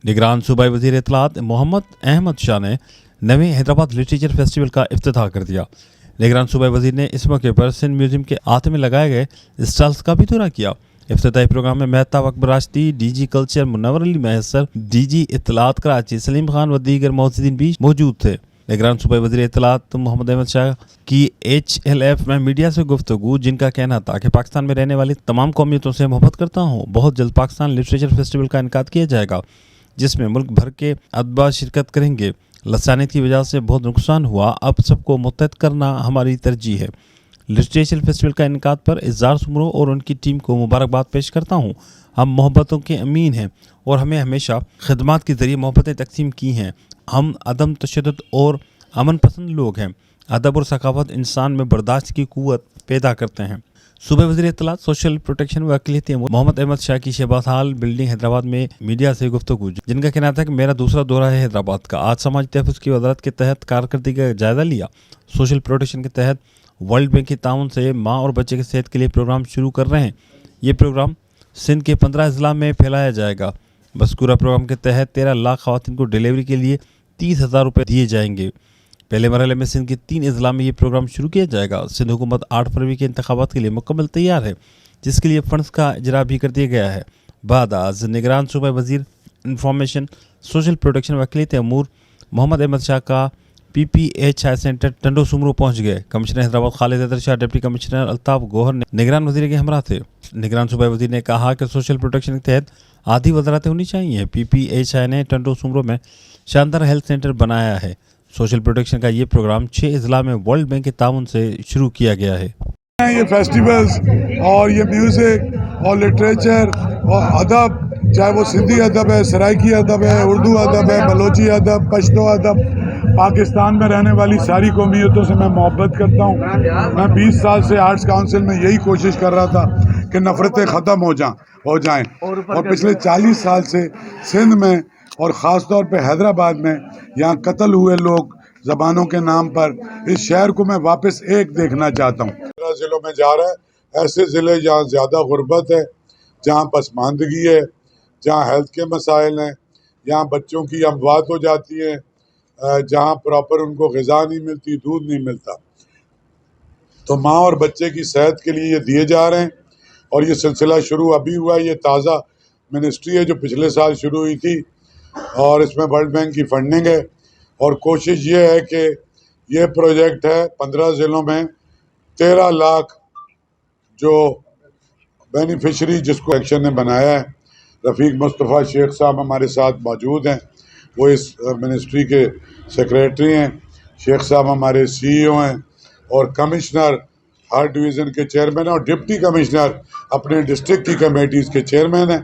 निगरान सूबाई वज़ीर इत्तलात मोहम्मद अहमद शाह ने नवे हैदराबाद लिटरेचर फेस्टिवल का इफ्तिताह कर दिया। निगरान सूबाई वज़ीर ने इस मौके पर सिंध म्यूजियम के आते में लगाए गए स्टॉल्स का भी दौरा किया। इफ्तिताही प्रोग्राम में मेहताब अकबर राशदी, डीजी कल्चर मुनव्वर अली मैसर, डीजी इत्तलात कराची सलीम खान व दीगर मौजूदीन भी मौजूद थे। निगरान सूबाई वज़ीर इत्तलात मोहम्मद अहमद शाह की HLF में मीडिया से गुफ्तगू, जिनका कहना था कि पाकिस्तान में रहने वाली तमाम कौमियतों से मोहब्बत करता हूँ। बहुत जल्द पाकिस्तान लिटरेचर फेस्टिवल का इनकाद किया जाएगा जिसमें मुल्क भर के अदबा शिरकत करेंगे। लसानियत की वजह से बहुत नुकसान हुआ, अब सबको मुत्तहद करना हमारी तरजीह है। लिटरेचर फेस्टिवल का इनकाद पर इज़ार सुमरो और उनकी टीम को मुबारकबाद पेश करता हूँ। हम मोहब्बतों के अमीन हैं और हमें हमेशा खिदमत के ज़रिए मोहब्बतें तकसीम की हैं। हम अदम तशद्दुद और अमन पसंद लोग हैं। अदब और सखावत इंसान में बर्दाश्त की क़ुव्वत पैदा करते हैं। सूबे वज़ीर इत्तलात, सोशल प्रोटेक्शन व अक़लियती अमूर मोहम्मद अहमद शाह की शहबाज हाल बिल्डिंग हैदराबाद में मीडिया से गुफ्तगू, जिनका कहना था कि मेरा दूसरा दौरा है हैदराबाद का। आज समाज तहफ़्फ़ुज़ की वज़ारत के तहत कारकर्दगी का जायज़ा लिया। सोशल प्रोटेक्शन के तहत वर्ल्ड बैंक के ताउन से माँ और बच्चे की सेहत के लिए प्रोग्राम शुरू कर रहे हैं। ये प्रोग्राम सिंध के 15 अजला में फैलाया जाएगा। मज़कूरा प्रोग्राम के तहत 13 लाख ख़वातीन को डिलीवरी के लिए 30,000 रुपये दिए जाएंगे। पहले मरहले में सिंध के 3 अजला में ये प्रोग्राम शुरू किया जाएगा। सिंध हुकूमत 8 फरवरी के इंतखाबात के लिए मुकम्मल तैयार है, जिसके लिए फ़ंड्स का इजरा भी कर दिया गया है। बाद आज निगरान सूबाई वज़ीर इंफॉर्मेशन, सोशल प्रोटेक्शन व अक़लियती अमूर मोहम्मद अहमद शाह का PPH सेंटर टंडो सुमरो पहुँच गए। Commissioner Hyderabad Khalid Haider Shah, deputy commissioner Altaf Gauhar ने निगरान वज़ीर के हमरा थे। निगरान सूबाई वज़ीर ने कहा कि सोशल प्रोटेक्शन के तहत आधी वज़ारतें होनी चाहिए। PPH ने टंडो सुमरो में शानदार हेल्थ सेंटर बनाया है। सोशल प्रोटेक्शन का ये प्रोग्राम 6 अजला में वर्ल्ड बैंक के ताउन से शुरू किया गया है। ये फेस्टिवल्स और ये म्यूज़िक और लिटरेचर और अदब, चाहे वो सिंधी अदब है, सराइकी अदब है, उर्दू अदब है, बलोची अदब, पश्तो अदब, पाकिस्तान में रहने वाली सारी कौमियतों से मैं मोहब्बत करता हूँ। मैं 20 साल से आर्ट्स काउंसिल में यही कोशिश कर रहा था कि नफ़रतें ख़त्म हो जाएं और पिछले 40 साल से सिंध में और ख़ास तौर पे हैदराबाद में यहाँ कत्ल हुए लोग ज़बानों के नाम पर, इस शहर को मैं वापस एक देखना चाहता हूँ। 15 ज़िलों में जा रहा है, ऐसे ज़िले जहाँ ज़्यादा गुर्बत है, जहाँ पसमानदगी है, जहाँ हेल्थ के मसाइल हैं, यहाँ बच्चों की अमवात हो जाती है, जहाँ प्रॉपर उनको ग़िज़ा नहीं मिलती, दूध नहीं मिलता। तो माँ और बच्चे की सेहत के लिए ये दिए जा रहे हैं और ये सिलसिला शुरू अभी हुआ। ये ताज़ा मिनिस्ट्री है जो पिछले साल शुरू हुई थी और इसमें वर्ल्ड बैंक की फंडिंग है और कोशिश ये है कि ये प्रोजेक्ट है 15 ज़िलों में 13 लाख जो बेनिफिशरी जिसको एक्शन ने बनाया है। रफ़ीक मुस्तफ़ा शेख साहब हमारे साथ मौजूद हैं, वो इस मिनिस्ट्री के सेक्रेटरी हैं। शेख साहब हमारे CEO हैं और कमिश्नर हर डिवीज़न के चेयरमैन हैं और डिप्टी कमिश्नर अपने डिस्ट्रिक्ट की कमेटीज़ के चेयरमैन हैं।